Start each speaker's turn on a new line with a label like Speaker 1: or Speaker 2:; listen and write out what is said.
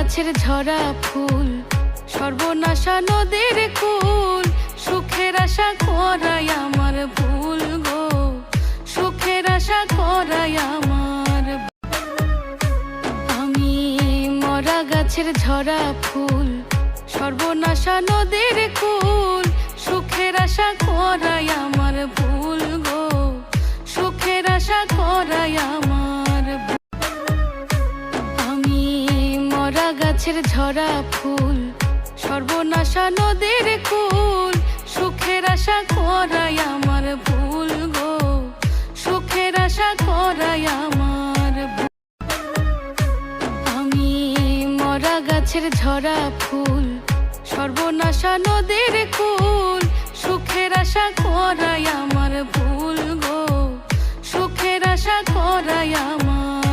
Speaker 1: গাছের ঝরা ফুল, সর্বনাশা নদীর কুল, সুখের আশা করাই আমার ভুল গো, সুখের আশা করাই আমার। আমি মরা গাছের ঝরা ফুল, সর্বনাশা নদীর কুল, সুখের আশা করাই আমার ভুল গো, সুখের আশা করাই আমার। আমি মরা গাছের ঝরা ফুল, সর্বনাশা নদীর কুল, সুখের আশা করাই আমার ভুল গো, সুখের আশা করাই আমার। আমি মরা গাছের ঝরা ফুল, সর্বনাশা নদীর কুল, সুখের আশা করাই আমার ভুল গো, সুখের আশা করাই আমার।